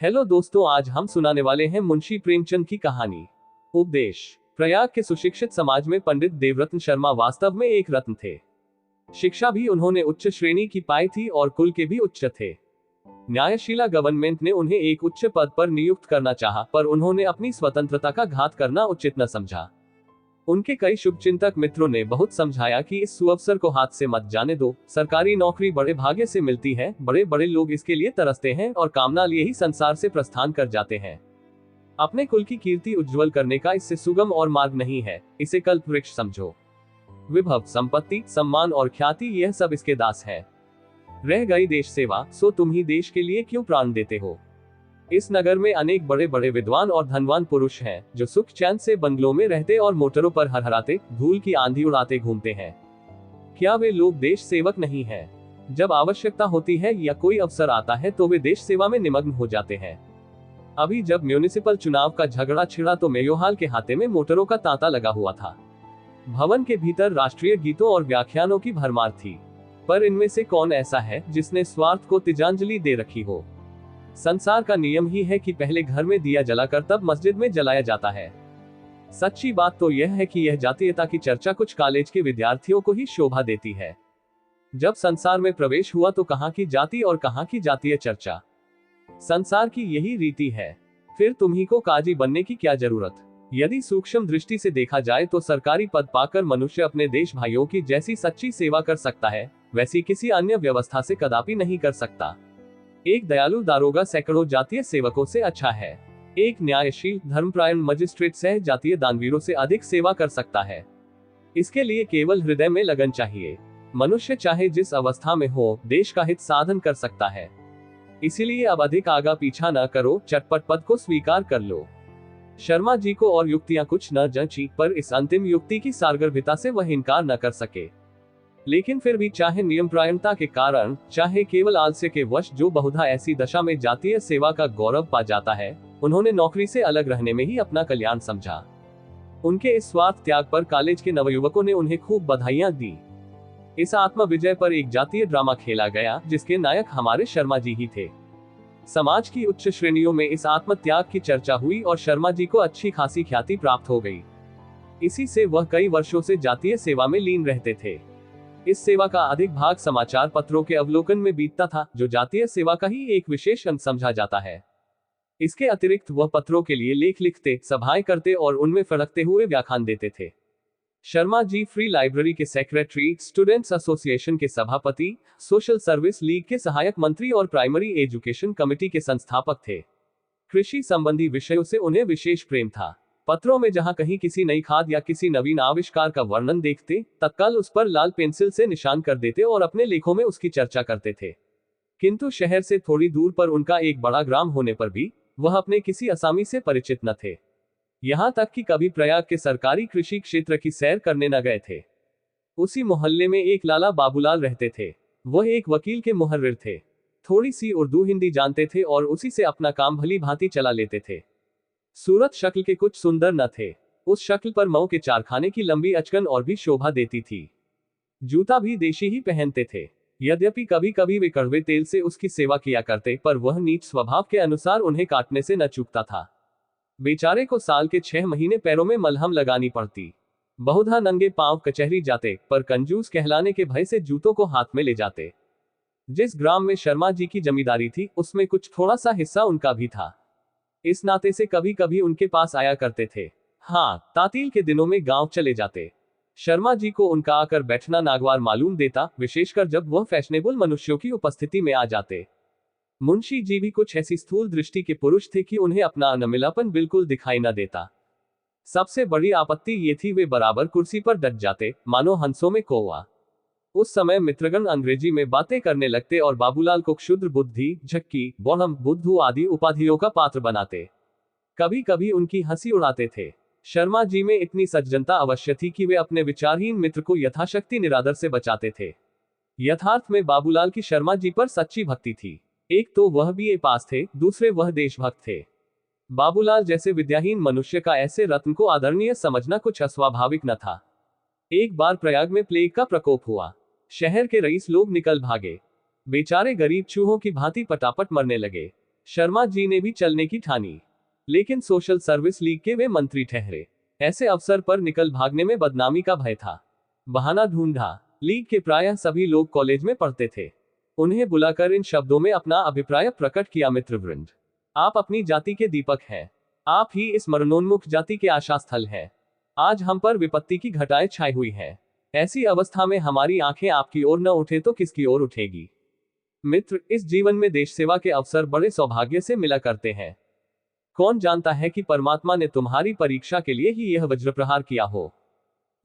Hello दोस्तों, आज हम सुनाने वाले हैं मुंशी प्रेमचंद की कहानी उपदेश। प्रयाग के सुशिक्षित समाज में पंडित देवरत्न शर्मा वास्तव में एक रत्न थे। शिक्षा भी उन्होंने उच्च श्रेणी की पाई थी और कुल के भी उच्च थे। न्यायशीला गवर्नमेंट ने उन्हें एक उच्च पद पर नियुक्त करना चाहा, पर उन्होंने अपनी स्वतंत्रता का घात करना उचित न समझा। उनके कई शुभचिंतक मित्रों ने बहुत समझाया कि इस सुअवसर को हाथ से मत जाने दो। सरकारी नौकरी बड़े भाग्य से मिलती है, बड़े बड़े लोग इसके लिए तरसते हैं और कामना लिए ही संसार से प्रस्थान कर जाते हैं। अपने कुल की कीर्ति उज्जवल करने का इससे सुगम और मार्ग नहीं है। इसे कल्प वृक्ष समझो। विभव, संपत्ति, सम्मान और ख्याति, यह सब इसके दास है। रह गई देश सेवा, सो तुम ही देश के लिए क्यों प्राण देते हो। इस नगर में अनेक बड़े बड़े विद्वान और धनवान पुरुष हैं, जो सुख चैन से बंगलों में रहते और मोटरों पर हरहराते, धूल की आंधी उड़ाते घूमते हैं। क्या वे लोग देश सेवक नहीं हैं? जब आवश्यकता होती है या कोई अवसर आता है तो वे देश सेवा में निमग्न हो जाते हैं। अभी जब म्युनिसिपल चुनाव का झगड़ा छिड़ा तो मेयोहाल के हाथे में मोटरों का तांता लगा हुआ था। भवन के भीतर राष्ट्रीय गीतों और व्याख्यानों की भरमार थी, पर इनमें से कौन ऐसा है जिसने स्वार्थ को तिजांजलि दे रखी हो। संसार का नियम ही है कि पहले घर में दिया जलाकर तब मस्जिद में जलाया जाता है। सच्ची बात तो यह है कि यह जातीयता की चर्चा कुछ कॉलेज के विद्यार्थियों को ही शोभा देती है। जब संसार में प्रवेश हुआ तो कहां की जाति और कहां की जातीय चर्चा। संसार की यही रीति है। फिर तुम्ही को काजी बनने की क्या जरूरत। यदि सूक्ष्म दृष्टि से देखा जाए तो सरकारी पद पाकर मनुष्य अपने देश भाइयों की जैसी सच्ची सेवा कर सकता है, वैसी किसी अन्य व्यवस्था से कदापि नहीं कर सकता। एक दयालु दारोगा सैकड़ों जातीय सेवकों से अच्छा है। एक न्यायशील धर्मपरायण मजिस्ट्रेट सह जातीय दानवीरों से अधिक सेवा कर सकता है। इसके लिए केवल हृदय में लगन चाहिए। मनुष्य चाहे जिस अवस्था में हो, देश का हित साधन कर सकता है। इसीलिए अब अधिक आगा पीछा न करो, चटपट पद को स्वीकार कर लो। शर्मा जी को और युक्तियां कुछ न जंची, पर इस अंतिम युक्ति की सारगर्भिता से वह इनकार न कर सके। लेकिन फिर भी चाहे नियमपरायणता के कारण, चाहे केवल आलस्य के वश, जो बहुधा ऐसी दशा में जातीय सेवा का गौरव पा जाता है, उन्होंने नौकरी से अलग रहने में ही अपना कल्याण समझा। उनके इस स्वार्थ त्याग पर कॉलेज के नवयुवकों ने उन्हें खूब बधाइयां दी। इस आत्म विजय पर एक जातीय ड्रामा खेला गया, जिसके नायक हमारे शर्मा जी ही थे। समाज की उच्च श्रेणियों में इस आत्म त्याग की चर्चा हुई और शर्मा जी को अच्छी खासी ख्याति प्राप्त हो गई। इसी से वह कई वर्षों से जातीय सेवा में लीन रहते थे। इस सेवा का अधिक भाग समाचार पत्रों के अवलोकन में बीतता था, जो जातीय सेवा का ही एक विशेष अंग समझा जाता है। इसके अतिरिक्त वह पत्रों के लिए लेख लिखते, सभाएं करते और उनमें फड़कते हुए व्याख्यान देते थे। शर्मा जी फ्री लाइब्रेरी के सेक्रेटरी, स्टूडेंट्स एसोसिएशन के सभापति, सोशल सर्विस लीग के सहायक मंत्री और प्राइमरी एजुकेशन कमेटी के संस्थापक थे। कृषि संबंधी विषयों से उन्हें विशेष प्रेम था। पत्रों में जहां कहीं किसी नई खाद या किसी नवीन आविष्कार का वर्णन देखते, तत्काल उस पर लाल पेंसिल से निशान कर देते और अपने लेखों में उसकी चर्चा करते थे। किंतु शहर से थोड़ी दूर पर उनका एक बड़ा ग्राम होने पर भी वह अपने किसी असामी से परिचित न थे। यहां तक कि कभी प्रयाग के सरकारी कृषि क्षेत्र की सैर करने न गए थे। उसी मोहल्ले में एक लाला बाबूलाल रहते थे। वह एक वकील के मुहर्रिर थे। थोड़ी सी उर्दू हिंदी जानते थे और उसी से अपना काम भली भांति चला लेते थे। सूरत शक्ल के कुछ सुंदर न थे। उस शक्ल पर मऊ के चारखाने की लंबी अचकन और भी शोभा देती थी। जूता भी देशी ही पहनते थे। यद्यपि कभी कभी वे कड़वे तेल से उसकी सेवा किया करते, पर वह नीच स्वभाव के अनुसार उन्हें काटने से न चूकता था। बेचारे को साल के 6 महीने पैरों में मलहम लगानी पड़ती। बहुधा नंगे पांव कचहरी जाते, पर कंजूस कहलाने के भय से जूतों को हाथ में ले जाते। जिस ग्राम में शर्मा जी की जमींदारी थी, उसमें कुछ थोड़ा सा हिस्सा उनका भी था। इस नाते से कभी कभी उनके पास आया करते थे। हाँ, तातील के दिनों में गांव चले जाते। शर्मा जी को उनका आकर बैठना नागवार मालूम देता, विशेषकर जब वह फैशनेबल मनुष्यों की उपस्थिति में आ जाते। मुंशी जी भी कुछ ऐसी स्थूल दृष्टि के पुरुष थे कि उन्हें अपना अनमिलापन बिल्कुल दिखाई न देता। सबसे बड़ी आपत्ति ये थी, वे बराबर कुर्सी पर डट जाते, मानो हंसों में कौवा। उस समय मित्रगण अंग्रेजी में बातें करने लगते और बाबूलाल को क्षुद्र बुद्धि, झक्की, बोहम, बुद्धू आदि उपाधियों का पात्र बनाते। कभी कभी उनकी हंसी उड़ाते थे। शर्मा जी में इतनी सज्जनता अवश्य थी कि वे अपने विचारहीन मित्र को यथाशक्ति निरादर से बचाते थे। यथार्थ में बाबूलाल की शर्मा जी पर सच्ची भक्ति थी। एक तो वह बीए पास थे, दूसरे वह देशभक्त थे। बाबूलाल जैसे विद्याहीन मनुष्य का ऐसे रत्न को आदरणीय समझना कुछ अस्वाभाविक न था। एक बार प्रयाग में प्लेग का प्रकोप हुआ। शहर के रईस लोग निकल भागे। बेचारे गरीब चूहों की भांति पटापट मरने लगे। शर्मा जी ने भी चलने की ठानी, लेकिन सोशल सर्विस लीग के वे मंत्री ठहरे। ऐसे अवसर पर निकल भागने में बदनामी का भय था। बहाना ढूंढा। लीग के प्रायः सभी लोग कॉलेज में पढ़ते थे। उन्हें बुलाकर इन शब्दों में अपना अभिप्राय प्रकट किया, मित्रवृंद, आप अपनी जाति के दीपक हैं। आप ही इस मरणोन्मुख जाति के आशास्थल हैं। आज हम पर विपत्ति की घटाएं छाई हुई हैं। ऐसी अवस्था में हमारी आंखें आपकी ओर न उठे तो किसकी ओर उठेगी। मित्र, इस जीवन में देश सेवा के अवसर बड़े सौभाग्य से मिला करते हैं। कौन जानता है कि परमात्मा ने तुम्हारी परीक्षा के लिए ही यह वज्रप्रहार किया हो।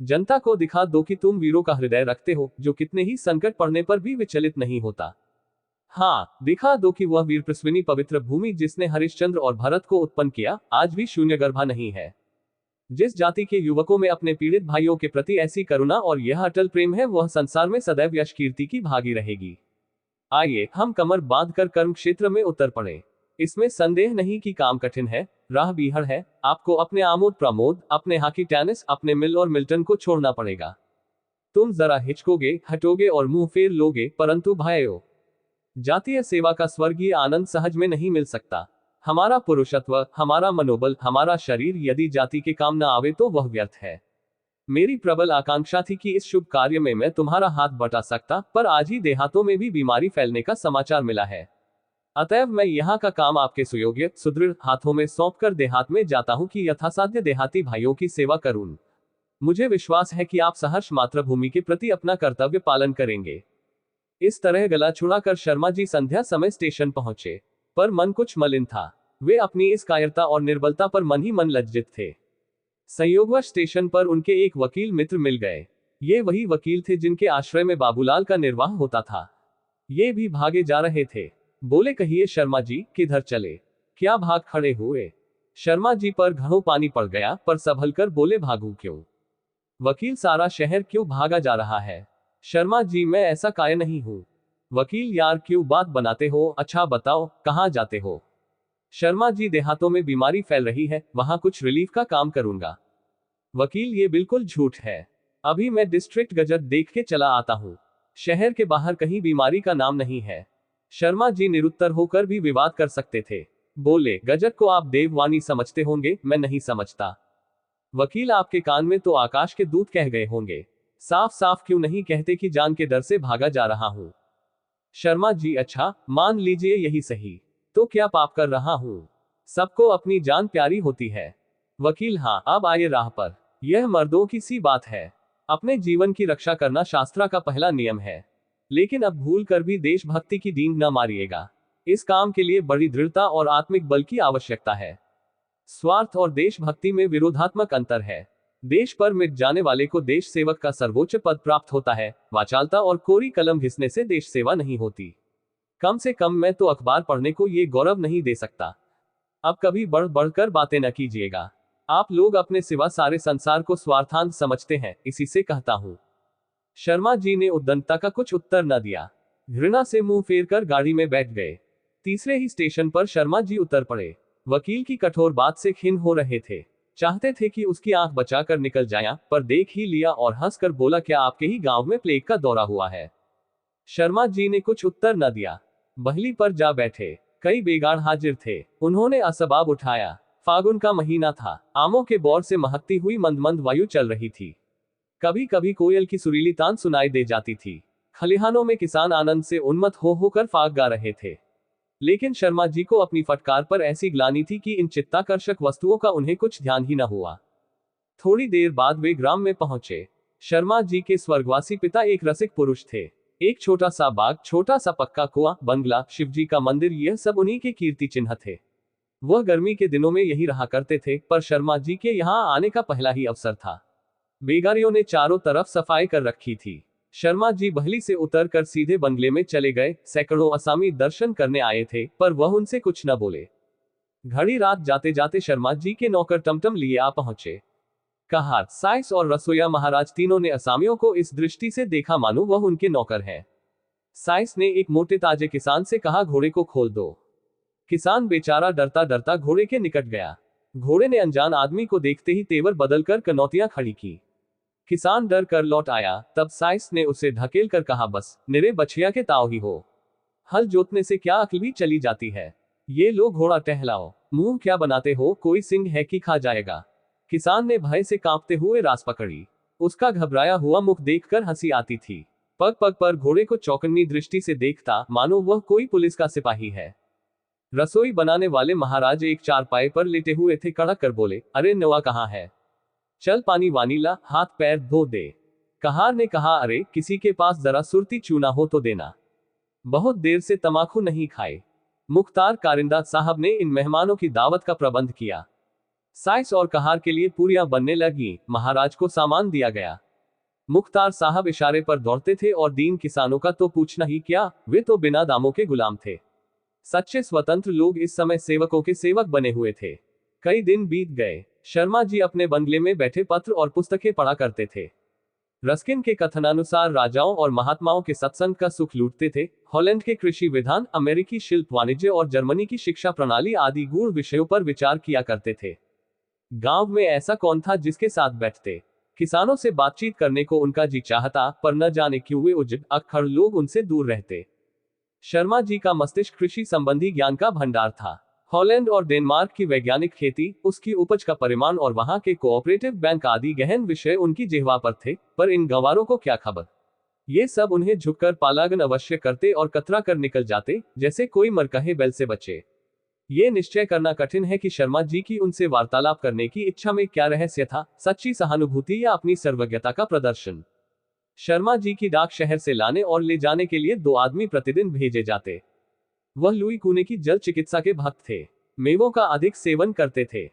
जनता को दिखा दो कि तुम वीरों का हृदय रखते हो, जो कितने ही संकट पड़ने पर भी विचलित नहीं होता। हाँ, दिखा दो कि वह वीर प्रस्विनी पवित्र भूमि जिसने हरिश्चंद्र और भरत को उत्पन्न किया, आज भी शून्यगर्भा नहीं है। जिस जाति के युवकों में अपने पीड़ित भाइयों के प्रति ऐसी करुणा और यह अटल प्रेम है, वह संसार में सदैव यश कीर्ति की भागी रहेगी। आइए हम कमर बांधकर कर्म क्षेत्र में उतर पड़े। इसमें संदेह नहीं कि काम कठिन है, राह बीहड़ है। आपको अपने आमोद प्रमोद, अपने हॉकी टेनिस, अपने मिल और मिल्टन को छोड़ना पड़ेगा। तुम जरा हिचकोगे, हटोगे और मुंह फेर लोगे, परंतु भाइयों, जातीय सेवा का स्वर्गीय आनंद सहज में नहीं मिल सकता। हमारा पुरुषत्व, हमारा मनोबल, हमारा शरीर यदि जाति के काम न आवे तो वह व्यर्थ है। मेरी प्रबल आकांक्षा थी कि इस शुभ कार्य में मैं तुम्हारा हाथ बटा सकता, पर आज ही देहातों में भी बीमारी फैलने का समाचार मिला है। अतएव मैं यहाँ का काम आपके सुयोग्य सुदृढ़ हाथों में सौंपकर देहात में जाता हूँ कि यथासाध्य देहाती भाइयों की सेवा करूं। मुझे विश्वास है कि आप सहर्ष मातृभूमि के प्रति अपना कर्तव्य पालन करेंगे। इस तरह गला छुड़ाकर शर्मा जी संध्या समय स्टेशन पहुंचे, पर मन कुछ मलिन था। वे अपनी इस कायरता और निर्बलता पर मन ही मन लज्जित थे। संयोगवश स्टेशन पर उनके एक वकील मित्र मिल गए। ये वही वकील थे जिनके आश्रय में बाबूलाल का निर्वाह होता था। ये भी भागे जा रहे थे। बोले, कहिए शर्मा जी, किधर चले? क्या भाग खड़े हुए? शर्मा जी पर घड़ों पानी पड़ गया, पर संभल कर बोले, भागू क्यों? वकील, सारा शहर क्यों भागा जा रहा है? शर्मा जी, मैं ऐसा काय नहीं हूं। वकील, यार क्यों बात बनाते हो? अच्छा बताओ, कहाँ जाते हो? शर्मा जी, देहातों में बीमारी फैल रही है, वहां कुछ रिलीफ का काम करूंगा। वकील, ये बिल्कुल झूठ है। अभी मैं डिस्ट्रिक्ट गजट देख के चला आता हूँ। शहर के बाहर कहीं बीमारी का नाम नहीं है। शर्मा जी निरुत्तर होकर भी विवाद कर सकते थे। बोले, गजट को आप देववाणी समझते होंगे, मैं नहीं समझता। वकील, आपके कान में तो आकाश के दूत कह गए होंगे। साफ साफ क्यों नहीं कहते कि जान के डर से भागा जा रहा हूं? शर्मा जी, अच्छा मान लीजिए यही सही, तो क्या पाप कर रहा हूं? सबको अपनी जान प्यारी होती है। वकील, हाँ, अब आए राह पर। यह मर्दों की सी बात है। अपने जीवन की रक्षा करना शास्त्रा का पहला नियम है। लेकिन अब भूल कर भी देशभक्ति की डींग न मारिएगा। इस काम के लिए बड़ी दृढ़ता और आत्मिक बल की आवश्यकता है। स्वार्थ और देशभक्ति में विरोधात्मक अंतर है। देश पर मिट जाने वाले को देश सेवक का सर्वोच्च पद प्राप्त होता है। वाचालता और कोरी कलम घिसने से देश सेवा नहीं होती। कम से कम मैं तो अखबार पढ़ने को ये गौरव नहीं दे सकता। अब कभी बढ़ बढ़कर बातें न कीजिएगा। आप लोग अपने सिवा सारे संसार को स्वार्थांत समझते हैं, इसी से कहता हूं। शर्मा जी ने उद्दंडता का कुछ उत्तर न दिया। घृणा से मुंह फेर कर गाड़ी में बैठ गए। तीसरे ही स्टेशन पर शर्मा जी उतर पड़े। वकील की कठोर बात से खिन्न हो रहे थे। चाहते थे कि उसकी आंख बचाकर निकल जाया, पर देख ही लिया और हंसकर बोला, क्या आपके ही गांव में प्लेग का दौरा हुआ है? शर्मा जी ने कुछ उत्तर न दिया। बहली पर जा बैठे। कई बेगाड़ हाजिर थे। उन्होंने असबाब उठाया। फागुन का महीना था। आमों के बौर से महकती हुई मंद मंद वायु चल रही थी। कभी कभी कोयल की सुरीली तान सुनाई दे जाती थी। खलिहानों में किसान आनंद से उन्मत्त हो होकर फाग गा रहे थे। लेकिन शर्मा जी को अपनी फटकार पर ऐसी ग्लानि थी कि इन चित्ताकर्षक वस्तुओं का उन्हें कुछ ध्यान ही न हुआ। थोड़ी देर बाद वे ग्राम में पहुंचे। शर्मा जी के स्वर्गवासी पिता एक रसिक पुरुष थे। एक छोटा सा बाग, छोटा सा पक्का कुआं, बंगला, शिवजी का मंदिर, यह सब उन्हीं के कीर्ति चिन्ह थे। वह गर्मी के दिनों में यही रहा करते थे, पर शर्मा जी के यहाँ आने का पहला ही अवसर था। बेगारियों ने चारों तरफ सफाई कर रखी थी। शर्मा जी बहली से उतरकर सीधे बंगले में चले गए। सैकड़ों असामी दर्शन करने आए थे, पर वह उनसे कुछ न बोले। घड़ी रात जाते जाते शर्मा जी के नौकर टमटम लिए आ पहुंचे। कहा, साइस और रसोया महाराज तीनों ने असामियों को इस दृष्टि से देखा मानो वह उनके नौकर हैं। साइस ने एक मोटे ताजे किसान से कहा, घोड़े को खोल दो। किसान बेचारा डरता डरता घोड़े के निकट गया। घोड़े ने अनजान आदमी को देखते ही तेवर बदलकर कनौतियां खड़ी की। किसान डर कर लौट आया। तब साइस ने उसे ढकेल कर कहा, बस निरे बछिया के ताव ही हो। हल जोतने से क्या अक्ल भी चली जाती है? ये लो घोड़ा टहलाओ, मुंह क्या बनाते हो, कोई सिंह है कि खा जाएगा। किसान ने भय से कांपते हुए रास पकड़ी। उसका घबराया हुआ मुख देखकर हंसी आती थी। पग पग पर घोड़े को चौकन्नी दृष्टि से देखता, मानो वह कोई पुलिस का सिपाही है। रसोई बनाने वाले महाराज एक चारपाई पर लेटे हुए थे। कड़क कर बोले, अरे नवा कहाँ है? चल पानी वानी ला, हाथ पैर धो दे। कहार ने कहा, अरे किसी के पास जरा सुरती चूना हो तो देना, बहुत देर से तमाकू नहीं खाए। मुख्तार कारिंदा साहब ने इन मेहमानों की दावत का प्रबंध किया। साइस और कहार के लिए पूरियां बनने लगी। महाराज को सामान दिया गया। मुख्तार साहब इशारे पर दौड़ते थे और दीन किसानों का तो पूछना ही क्या, वे तो बिना दामों के गुलाम थे। सच्चे स्वतंत्र लोग इस समय सेवकों के सेवक बने हुए थे। कई दिन बीत गए। शर्मा जी अपने बंगले में बैठे पत्र और पुस्तकें पढ़ा करते थे। रस्किन के कथनानुसार राजाओं और महात्माओं के सत्संग का सुख लूटते थे। हॉलैंड के कृषि विधान, अमेरिकी शिल्प वाणिज्य और जर्मनी की शिक्षा प्रणाली आदि गूढ़ विषयों पर विचार किया करते थे। गांव में ऐसा कौन था जिसके साथ बैठते किसानों से बातचीत करने को उनका जी चाहता, पर न जाने क्यों वे उजड़ अक्खड़ लोग उनसे दूर रहते। शर्मा जी का मस्तिष्क कृषि संबंधी ज्ञान का भंडार था। हॉलैंड और डेनमार्क की वैज्ञानिक खेती, उसकी उपज का परिमाण और वहां के कोऑपरेटिव बैंक आदि गहन विषय उनकी जिह्वा पर थे, पर इन गंवारों को क्या खबर। ये सब उन्हें झुककर पालागन अवश्य करते और कतरा कर निकल जाते, जैसे कोई मरकहे बैल से बचे। ये निश्चय करना कठिन है कि शर्मा जी की उनसे वार्तालाप करने की इच्छा में क्या रहस्य था, सच्ची सहानुभूति या अपनी सर्वज्ञता का प्रदर्शन। शर्मा जी की डाक शहर से लाने और ले जाने के लिए 2 आदमी प्रतिदिन भेजे जाते। वह लुई कूने की जल चिकित्सा के भक्त थे। मेवों का अधिक सेवन करते थे।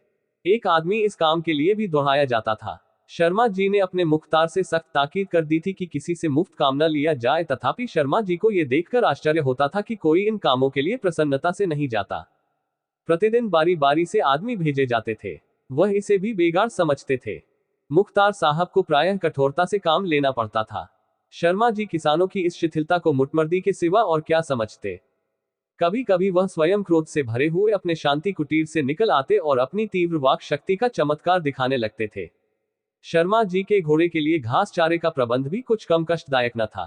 एक आदमी इस काम के लिए भी दोहराया जाता था। शर्मा जी ने अपने मुख्तार से सख्त ताकीद कर दी थी कि किसी से मुफ्त काम न लिया जाए, तथापि शर्मा जी को यह देखकर आश्चर्य होता था कि कोई इन कामों के लिए प्रसन्नता से नहीं जाता। प्रतिदिन बारी बारी से आदमी भेजे जाते थे। वह इसे भी बेगार समझते थे। मुख्तार साहब को प्रायः कठोरता से काम लेना पड़ता था। शर्मा जी किसानों की इस शिथिलता को मुटमर्दी के सिवा और क्या समझते। कभी कभी वह स्वयं क्रोध से भरे हुए अपने शांति कुटीर से निकल आते और अपनी तीव्र वाक शक्ति का चमत्कार दिखाने लगते थे। शर्मा जी के घोड़े के लिए घास चारे का प्रबंध भी कुछ कम कष्टदायक न था।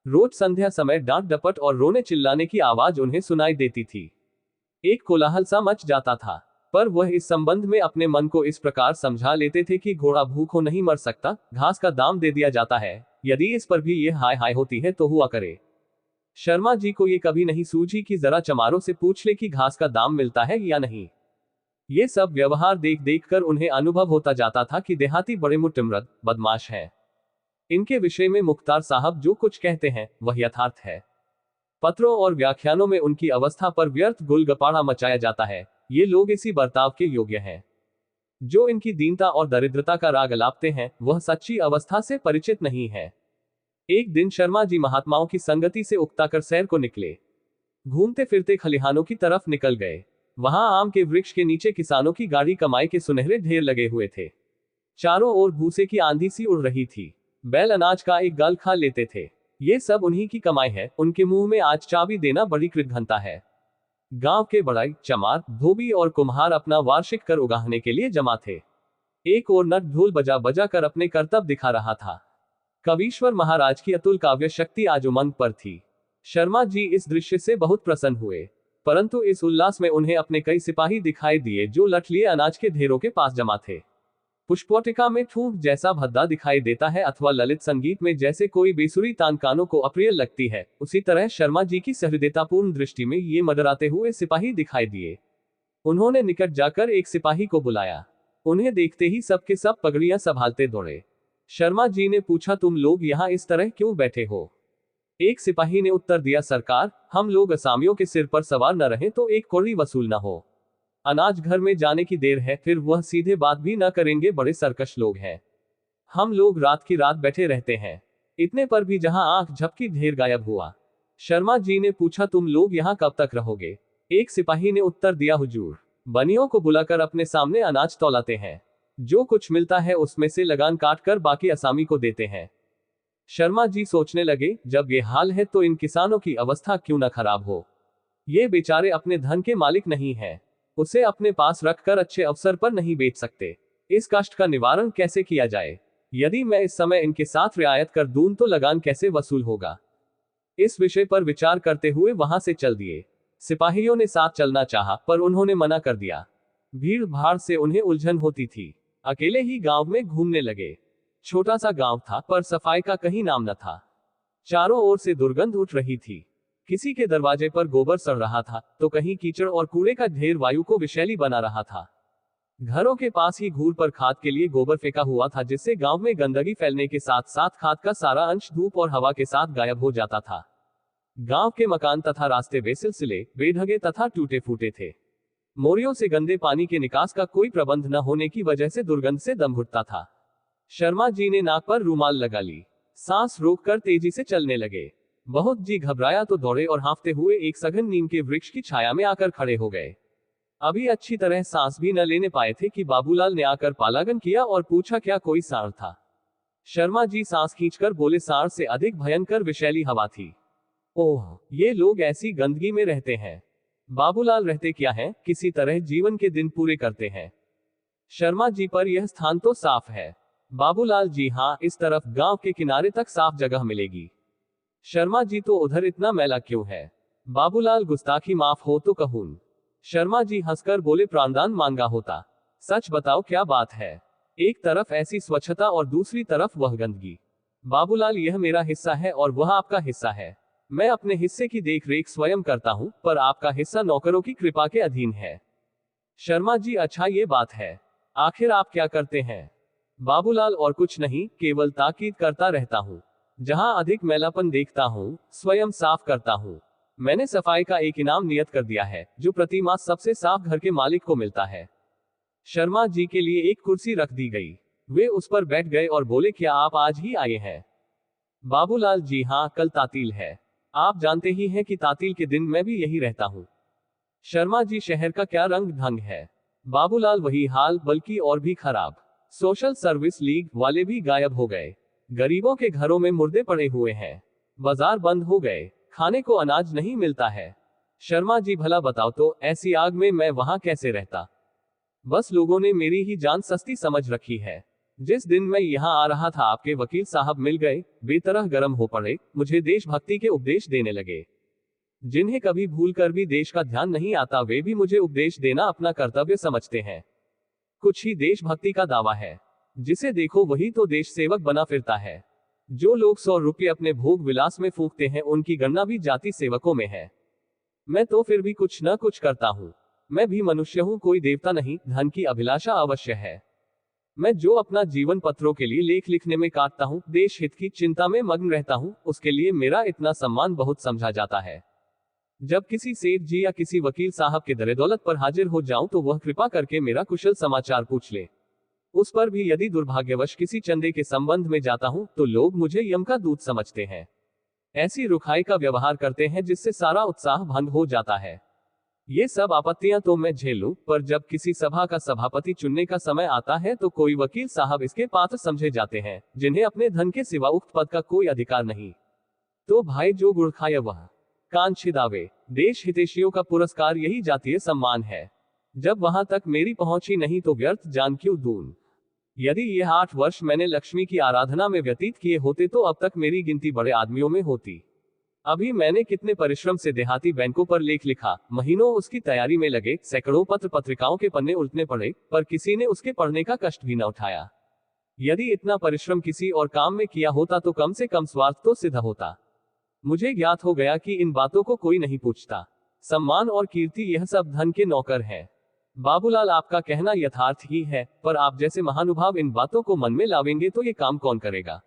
रोज संध्या समय डांट डपट और रोने चिल्लाने की आवाज उन्हें सुनाई देती थी। एक कोलाहल सा मच जाता था, पर वह इस संबंध में अपने मन को इस प्रकार समझा लेते थे कि घोड़ा भूखों नहीं मर सकता, घास का दाम दे दिया जाता है, यदि इस पर भी ये हाय हाय होती है तो हुआ करे। शर्मा जी को ये कभी नहीं सूझी कि जरा चमारों से पूछ ले कि घास का दाम मिलता है या नहीं। ये सब व्यवहार देख देख कर उन्हें अनुभव होता जाता था कि देहाती बड़े मुट्टिमरद बदमाश हैं। इनके विषय में मुख्तार साहब जो कुछ कहते हैं वह यथार्थ है। पत्रों और व्याख्यानों में उनकी अवस्था पर व्यर्थ गुलगपाड़ा मचाया जाता है। ये लोग इसी बर्ताव के योग्य हैं। जो इनकी दीनता और दरिद्रता का राग अलापते हैं, वह सच्ची अवस्था से परिचित नहीं है। एक दिन शर्मा जी महात्माओं की संगति से उकताकर सैर को निकले। घूमते फिरते खलिहानों की तरफ निकल गए। वहां आम के वृक्ष के नीचे किसानों की गाढ़ी कमाई के सुनहरे ढेर लगे हुए थे। चारों ओर भूसे की आंधी सी उड़ रही थी। बैल अनाज का एक गल खा लेते थे। ये सब उन्हीं की कमाई है। उनके मुंह में आज चाबी देना बड़ी कृतघ्नता है। गांव के बड़ाई, चमार, धोबी और कुम्हार अपना वार्षिक कर उगाहने के लिए जमा थे। एक और नट ढोल बजा बजा कर अपने करतब दिखा रहा था। कवीश्वर महाराज की अतुल काव्य शक्ति आज उमंग पर थी। शर्मा जी इस दृश्य से बहुत प्रसन्न हुए, परंतु इस उल्लास में उन्हें अपने कई सिपाही दिखाई दिए जो लठ लिए अनाज के ढेरों के पास जमा थे। पुष्पोटिका में ठूंठ जैसा भद्दा दिखाई देता है अथवा ललित संगीत में जैसे कोई बेसुरी तान कानों को अप्रिय लगती है, उसी तरह शर्मा जी की सहृदयतापूर्ण दृष्टि में ये मडराते हुए सिपाही दिखाई दिए। उन्होंने निकट जाकर एक सिपाही को बुलाया। उन्हें देखते ही सबके सब पगड़ियां संभालते दौड़े। शर्मा जी ने पूछा, तुम लोग यहाँ इस तरह क्यों बैठे हो? एक सिपाही ने उत्तर दिया, सरकार, हम लोग असामियों के सिर पर सवार न रहें तो एक कौड़ी वसूल न हो। अनाज घर में जाने की देर है, फिर वह सीधे बात भी न करेंगे, बड़े सरकश लोग हैं। हम लोग रात की रात बैठे रहते हैं। इतने पर भी जहां आंख झपकी ढेर गायब हुआ। शर्मा जी ने पूछा, तुम लोग यहाँ कब तक रहोगे? एक सिपाही ने उत्तर दिया, हुजूर, बनियों को बुलाकर अपने सामने अनाज तौलाते हैं। जो कुछ मिलता है उसमें से लगान काट कर बाकी असामी को देते हैं। शर्मा जी सोचने लगे, जब ये हाल है तो इन किसानों की अवस्था क्यों न खराब हो। ये बेचारे अपने धन के मालिक नहीं हैं। उसे अपने पास रखकर अच्छे अवसर पर नहीं बेच सकते। इस कष्ट का निवारण कैसे किया जाए? यदि मैं इस समय इनके साथ रियायत कर दूं तो लगान कैसे वसूल होगा? इस विषय पर विचार करते हुए वहां से चल दिए। सिपाहियों ने साथ चलना चाहा, पर उन्होंने मना कर दिया। भीड़ भाड़ से उन्हें उलझन होती थी। अकेले ही गांव में घूमने लगे। छोटा सा गांव था, पर सफाई का कहीं नाम न था। चारों ओर से दुर्गंध उठ रही थी। किसी के दरवाजे पर गोबर सड़ रहा था, तो कहीं कीचड़ और कूड़े का ढेर वायु को विषैली बना रहा था। घरों के पास ही घूर पर खाद के लिए गोबर फेंका हुआ था, जिससे गांव में गंदगी फैलने के साथ साथ खाद का सारा अंश धूप और हवा के साथ गायब हो जाता था। गांव के मकान तथा रास्ते बेसिलसिले, बेढंगे तथा टूटे फूटे थे। मोरियों से गंदे पानी के निकास का कोई प्रबंध न होने की वजह से दुर्गंध से दम घुटता था। शर्मा जी ने नाक पर रूमाल लगा ली। सांस रोककर तेजी से चलने लगे। बहुत जी घबराया तो दौड़े और हाँफते हुए एक सघन नीम के वृक्ष की छाया में आकर खड़े हो गए। अभी अच्छी तरह सांस भी न लेने पाए थे कि बाबूलाल ने आकर पालागन किया और पूछा, क्या कोई सांड था? शर्मा जी सांस खींचकर बोले, सांड से अधिक भयंकर विषैली हवा थी। ओह, ये लोग ऐसी गंदगी में रहते हैं। बाबूलाल रहते क्या हैं, किसी तरह जीवन के दिन पूरे करते हैं। शर्मा जी, पर यह स्थान तो साफ है। बाबूलाल जी, हाँ, इस तरफ गांव के किनारे तक साफ जगह मिलेगी। शर्मा जी, तो उधर इतना मैला क्यों है? बाबूलाल, गुस्ताखी माफ हो तो कहून। शर्मा जी हंसकर बोले, प्राणदान मांगा होता। सच बताओ, क्या बात है? एक तरफ ऐसी स्वच्छता और दूसरी तरफ वह गंदगी। बाबूलाल, यह मेरा हिस्सा है और वह आपका हिस्सा है। मैं अपने हिस्से की देख रेख स्वयं करता हूं, पर आपका हिस्सा नौकरों की कृपा के अधीन है। शर्मा जी, अच्छा ये बात है। आखिर आप क्या करते हैं? बाबूलाल, और कुछ नहीं, केवल ताकीद करता रहता हूँ। जहां अधिक मैलापन देखता हूँ, स्वयं साफ करता हूँ। मैंने सफाई का एक इनाम नियत कर दिया है, जो प्रति माह सबसे साफ घर के मालिक को मिलता है। शर्मा जी के लिए एक कुर्सी रख दी गई। वे उस पर बैठ गए और बोले, क्या आप आज ही आए हैं? बाबूलाल जी, हाँ, कल तातील है। आप जानते ही हैं कि तातील के दिन मैं भी यही रहता हूँ। शर्मा जी, शहर का क्या रंग ढंग है? बाबूलाल, वही हाल, बल्कि और भी खराब। सोशल सर्विस लीग वाले भी गायब हो गए। गरीबों के घरों में मुर्दे पड़े हुए हैं। बाजार बंद हो गए। खाने को अनाज नहीं मिलता है। शर्मा जी, भला बताओ तो, ऐसी आग में मैं वहां कैसे रहता? बस लोगों ने मेरी ही जान सस्ती समझ रखी है। जिस दिन मैं यहाँ आ रहा था, आपके वकील साहब मिल गए। बेतरह गर्म हो पड़े, मुझे देशभक्ति के उपदेश देने लगे। जिन्हें कभी भूल कर भी देश का ध्यान नहीं आता, वे भी मुझे उपदेश देना अपना कर्तव्य समझते हैं। कुछ ही देशभक्ति का दावा है। जिसे देखो वही तो देश सेवक बना फिरता है। जो लोग 100 रुपये अपने भोग विलास में फूंकते हैं, उनकी गणना भी जाति सेवकों में है। मैं तो फिर भी कुछ न कुछ करता हूँ। मैं भी मनुष्य हूँ, कोई देवता नहीं। धन की अभिलाषा अवश्य है। मैं जो अपना जीवन पत्रों के लिए लेख लिखने में काटता हूँ, देश हित की चिंता में मग्न रहता हूँ, उसके लिए मेरा इतना सम्मान बहुत समझा जाता है। जब किसी सेठ जी या किसी वकील साहब के दरे दौलत पर हाजिर हो जाऊं, तो वह कृपा करके मेरा कुशल समाचार पूछ ले। उस पर भी यदि दुर्भाग्यवश किसी चंदे के संबंध में जाता हूं, तो लोग मुझे यम का दूत समझते हैं। ऐसी रुखाई का व्यवहार करते हैं जिससे सारा उत्साह भंग हो जाता है। ये सब आपत्तियां तो मैं झेलूं, पर जब किसी सभा का सभापति चुनने का समय आता है, तो कोई वकील साहब इसके पात्र समझे जाते हैं, जिन्हें अपने धन के सिवा उक्त पद का कोई अधिकार नहीं। तो भाई, जो गुड़ खाए वह कान छिदावे। देश हितैषियों का पुरस्कार यही जातीय सम्मान है। जब वहां तक मेरी पहुंची नहीं, तो व्यर्थ जान क्यों दूं? यदि यह 8 वर्ष मैंने लक्ष्मी की आराधना में व्यतीत किए होते, तो अब तक मेरी गिनती बड़े आदमियों में होती। अभी मैंने कितने परिश्रम से देहाती बैंकों पर लेख लिखा, महीनों उसकी तैयारी में लगे, सैकड़ों पत्र पत्रिकाओं के पन्ने उल्टने पड़े, पर किसी ने उसके पढ़ने का कष्ट भी न उठाया। यदि इतना परिश्रम किसी और काम में किया होता, तो कम से कम स्वार्थ तो सिद्ध होता। मुझे ज्ञात हो गया कि इन बातों को कोई नहीं पूछता। सम्मान और कीर्ति, यह सब धन के नौकर हैं। बाबूलाल, आपका कहना यथार्थ ही है, पर आप जैसे महानुभाव इन बातों को मन में लावेंगे तो ये काम कौन करेगा?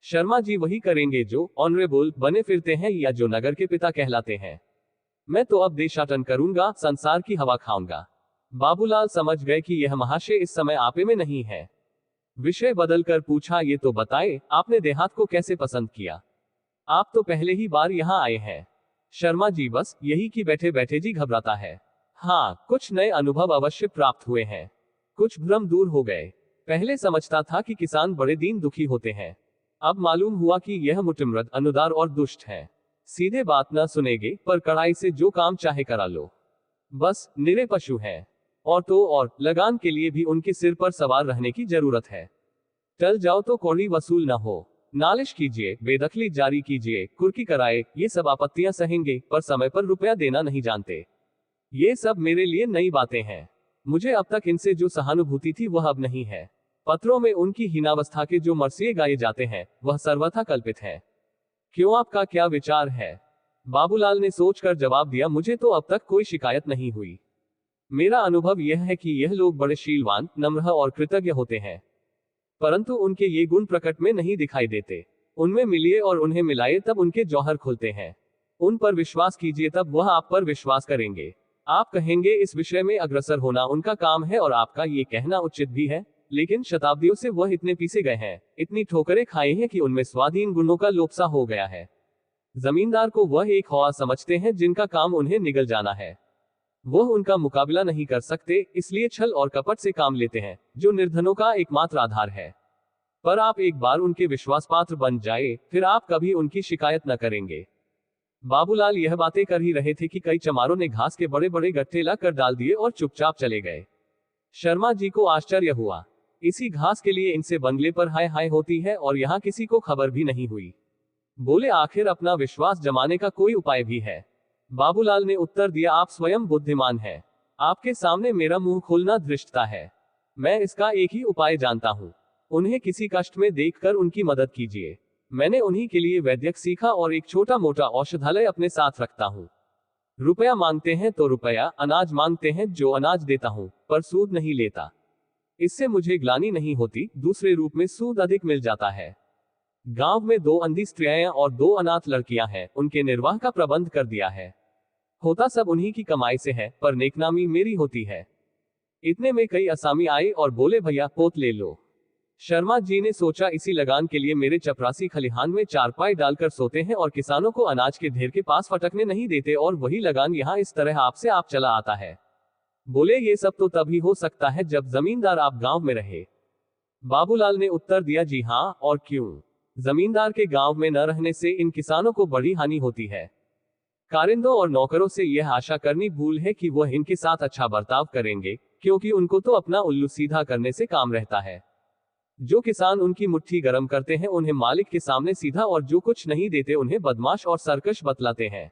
शर्मा जी, वही करेंगे जो ऑनरेबल बने फिरते हैं या जो नगर के पिता कहलाते हैं। मैं तो अब देशाटन करूंगा, संसार की हवा खाऊंगा। बाबूलाल समझ गए कि यह महाशय इस समय आपे में नहीं है। विषय बदलकर पूछा, ये तो बताए, आपने देहात को कैसे पसंद किया? आप तो पहले ही बार यहाँ आए हैं। शर्मा जी, बस यही कि बैठे बैठे जी घबराता है। हाँ, कुछ नए अनुभव अवश्य प्राप्त हुए हैं। कुछ भ्रम दूर हो गए। पहले समझता था कि किसान बड़े दीन दुखी होते हैं। अब मालूम हुआ कि यह मुटिमृत, अनुदार और दुष्ट है। सीधे बात न सुनेगे, पर कड़ाई से जो काम चाहे करा लो। बस निरे पशु हैं। और तो और, लगान के लिए भी उनके सिर पर सवार रहने की जरूरत है। टल जाओ तो कौड़ी वसूल न हो। नालिश कीजिए, बेदखली जारी कीजिए, कुर्की कराए, ये सब आपत्तियां सहेंगे, पर समय पर रुपया देना नहीं जानते। ये सब मेरे लिए नई बातें हैं। मुझे अब तक इनसे जो सहानुभूति थी वह अब नहीं है। पत्रों में उनकी हीनावस्था के जो मरसिए गाए जाते हैं वह सर्वथा कल्पित है। क्यों, आपका क्या विचार है? बाबूलाल ने सोचकर जवाब दिया, मुझे तो अब तक कोई शिकायत नहीं हुई। मेरा अनुभव यह है कि यह लोग बड़े शीलवान, नम्र और कृतज्ञ होते हैं, परंतु उनके ये गुण प्रकट में नहीं दिखाई देते। उनमें मिलिए और उन्हें मिलाए तब उनके जौहर खुलते हैं। उन पर विश्वास कीजिए तब वह आप पर विश्वास करेंगे। आप कहेंगे इस विषय में अग्रसर होना उनका काम है और आपका ये कहना उचित भी है, लेकिन शताब्दियों से वह इतने पीसे गए हैं, इतनी ठोकरें खाए हैं कि उनमें स्वाधीन गुणों का लोपसा हो गया है। जमींदार को वह एक हवा समझते हैं जिनका काम उन्हें निगल जाना है। वह उनका मुकाबला नहीं कर सकते, इसलिए छल और कपट से काम लेते हैं, जो निर्धनों का एकमात्र आधार है। पर आप एक बार उनके विश्वास पात्र बन जाए, फिर आप कभी उनकी शिकायत न करेंगे। बाबूलाल यह बातें कर ही रहे थे कि कई चमारों ने घास के बड़े बड़े गट्ठे ला कर डाल दिए और चुपचाप चले गए। शर्मा जी को आश्चर्य हुआ, इसी घास के लिए इनसे बंगले पर हाय हाय होती है और यहाँ किसी को खबर भी नहीं हुई। बोले, आखिर अपना विश्वास जमाने का कोई उपाय भी है? बाबूलाल ने उत्तर दिया, आप स्वयं बुद्धिमान हैं। आपके सामने मेरा मुंह खोलना धृष्टता है। मैं इसका एक ही उपाय जानता हूं। उन्हें किसी कष्ट में देखकर उनकी मदद कीजिए। मैंने उन्हीं के लिए वैद्यक सीखा और एक छोटा मोटा औषधालय अपने साथ रखता हूं। रुपया मांगते हैं तो रुपया, अनाज मांगते हैं जो अनाज देता हूं, पर सूद नहीं लेता। इससे मुझे ग्लानि नहीं होती, दूसरे रूप में सूद अधिक मिल जाता है। गांव में 2 अंधी स्त्रियां और 2 अनाथ लड़कियां हैं, उनके निर्वाह का प्रबंध कर दिया है। होता सब उन्हीं की कमाई से है, पर नेकनामी मेरी होती है। इतने में कई असामी आए और बोले, भैया पोत ले लो। शर्मा जी ने सोचा, इसी लगान के लिए मेरे चपरासी खलिहान में चारपाई डालकर सोते हैं और किसानों को अनाज के ढेर के पास फटकने नहीं देते, और वही लगान यहाँ इस तरह आपसे आप चला आता है। बोले, ये सब तो तभी हो सकता है जब जमींदार आप गांव में रहे। बाबूलाल ने उत्तर दिया, जी हाँ, और क्यों? जमींदार के गांव में न रहने से इन किसानों को बड़ी हानि होती है। कारिंदों और नौकरों से यह आशा करनी भूल है कि वह इनके साथ अच्छा बर्ताव करेंगे, क्योंकि उनको तो अपना उल्लू सीधा करने से काम रहता है। जो किसान उनकी मुट्ठी गर्म करते हैं उन्हें मालिक के सामने सीधा, और जो कुछ नहीं देते उन्हें बदमाश और सरकश बतलाते हैं।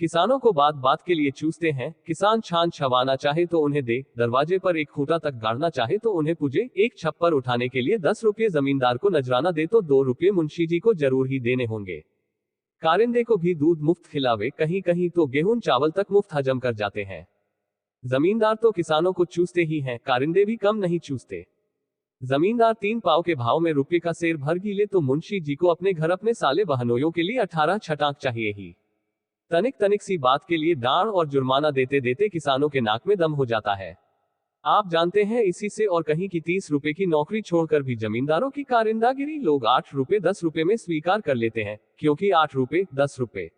किसानों को बात बात के लिए चूसते हैं। किसान छान छवाना चाहे तो उन्हें दे, दरवाजे पर एक खूंटा तक गाड़ना चाहे तो उन्हें पूजे, एक छप्पर उठाने के लिए 10 रुपये जमींदार को नजराना दे तो 2 रुपये मुंशी जी को जरूर ही देने होंगे। कारिंदे को भी दूध मुफ्त खिलावे, कहीं कहीं तो गेहूं चावल तक मुफ्त हजम कर जाते हैं। जमींदार तो किसानों को चूसते ही हैं, कारिंदे भी कम नहीं चूसते। जमींदार 3 पाव के भाव में रुपये का सेर भर गिले तो मुंशी जी को अपने घर अपने साले बहनोइयों के लिए 18 छटाक चाहिए ही। तनिक तनिक सी बात के लिए डांड और जुर्माना देते देते किसानों के नाक में दम हो जाता है। आप जानते हैं, इसी से और कहीं की 30 रुपए की नौकरी छोड़कर भी जमींदारों की कारिंदागिरी लोग 8 रुपए 10 रुपए में स्वीकार कर लेते हैं, क्योंकि 8 रुपए 10 रुपए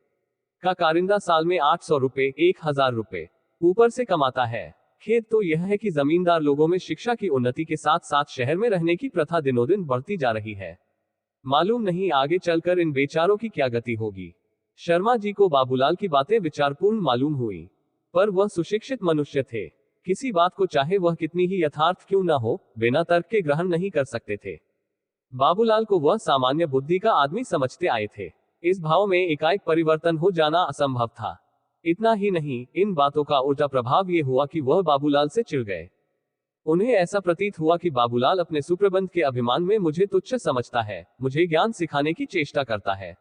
का कारिंदा साल में 800 रुपए 1000 रुपए ऊपर से कमाता है। खेद तो यह है कि जमींदार लोगों में शिक्षा की उन्नति के साथ साथ शहर में रहने की प्रथा दिनों दिन बढ़ती जा रही है। मालूम नहीं आगे चलकर इन बेचारों की क्या गति होगी। शर्मा जी को बाबूलाल की बातें विचारपूर्ण मालूम हुई, पर वह सुशिक्षित मनुष्य थे। किसी बात को चाहे वह कितनी ही यथार्थ क्यों न हो, बिना तर्क के ग्रहण नहीं कर सकते थे। बाबूलाल को वह सामान्य बुद्धि का आदमी समझते आए थे। इस भाव में एकाएक परिवर्तन हो जाना असंभव था। इतना ही नहीं, इन बातों का उल्टा प्रभाव ये हुआ कि वह बाबूलाल से चिढ़ गए। उन्हें ऐसा प्रतीत हुआ कि बाबूलाल अपने सुप्रबंध के अभिमान में मुझे तुच्छ समझता है, मुझे ज्ञान सिखाने की चेष्टा करता है।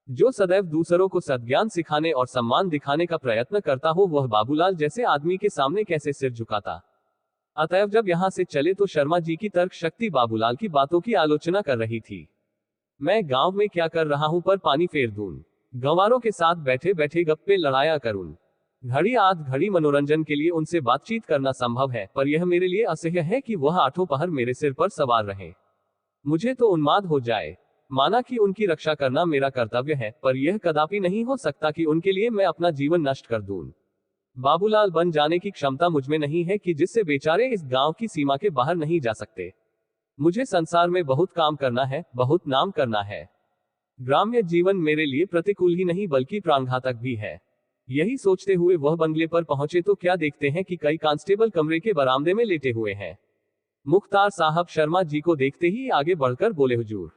जो सदैव दूसरों को सद्ज्ञान सिखाने और सम्मान दिखाने का प्रयत्न करता हो, वह बाबूलाल जैसे आदमी के सामने कैसे सिर झुकाता। अतएव जब यहां से चले तो शर्मा जी की तर्क शक्ति बाबूलाल की बातों की आलोचना कर रही थी। मैं गांव में क्या कर रहा हूं, पर पानी फेर दूं, गंवारों के साथ बैठे बैठे गप्पे लड़ाया करूं, घड़ी आध घड़ी मनोरंजन के लिए उनसे बातचीत करना संभव है, पर यह मेरे लिए असह्य है कि वह आठों पहर मेरे सिर पर सवार रहें। मुझे तो उन्माद हो जाए। माना कि उनकी रक्षा करना मेरा कर्तव्य है, पर यह कदापि नहीं हो सकता कि उनके लिए मैं अपना जीवन नष्ट कर दूं। बाबूलाल बन जाने की क्षमता मुझमें नहीं है कि जिससे बेचारे इस गांव की सीमा के बाहर नहीं जा सकते। मुझे संसार में बहुत काम करना है, बहुत नाम करना है। ग्राम्य जीवन मेरे लिए प्रतिकूल ही नहीं बल्कि प्राणघातक भी है। यही सोचते हुए वह बंगले पर पहुंचे तो क्या देखते हैं कि कई कांस्टेबल कमरे के बरामदे में लेटे हुए हैं। मुख्तार साहब शर्मा जी को देखते ही आगे बढ़कर बोले, हुजूर।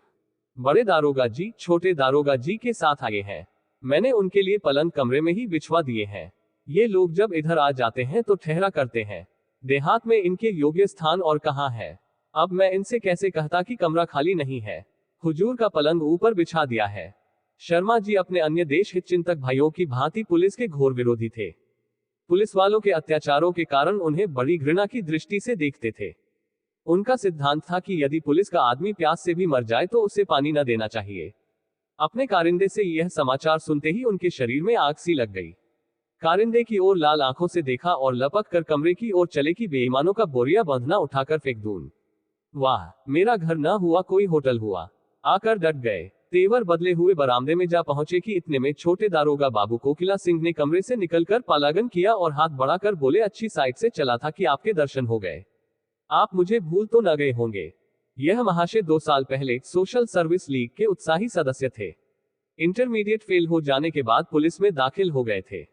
बड़े दारोगा जी छोटे दारोगा जी के साथ आए हैं। मैंने उनके लिए पलंग कमरे में ही बिछवा दिए हैं। ये लोग जब इधर आ जाते हैं तो ठहरा करते हैं। देहात में इनके योग्य स्थान और कहाँ है। अब मैं इनसे कैसे कहता कि कमरा खाली नहीं है। हुजूर का पलंग ऊपर बिछा दिया है। शर्मा जी अपने अन्य देश हित चिंतक भाइयों की भांति पुलिस के घोर विरोधी थे। पुलिस वालों के अत्याचारों के कारण उन्हें बड़ी घृणा की दृष्टि से देखते थे। उनका सिद्धांत था कि यदि पुलिस का आदमी प्यास से भी मर जाए तो उसे पानी न देना चाहिए। अपने कारिंदे से यह समाचार सुनते ही उनके शरीर में आग सी लग गई। कारिंदे की ओर लाल आंखों से देखा और लपक कर कमरे की ओर चले कि बेईमानों का बोरिया बांधना उठाकर फेंक दूं। वाह, मेरा घर न हुआ कोई होटल हुआ। आकर डट गए। तेवर बदले हुए बरामदे में जा पहुंचे कि इतने में छोटे दारोगा बाबू कोकिला सिंह ने कमरे से निकलकर पालागन किया और हाथ बढ़ाकर बोले, अच्छी साइड से चला था कि आपके दर्शन हो गए। आप मुझे भूल तो न गए होंगे। यह महाशय 2 साल पहले सोशल सर्विस लीग के उत्साही सदस्य थे। इंटरमीडिएट फेल हो जाने के बाद पुलिस में दाखिल हो गए थे।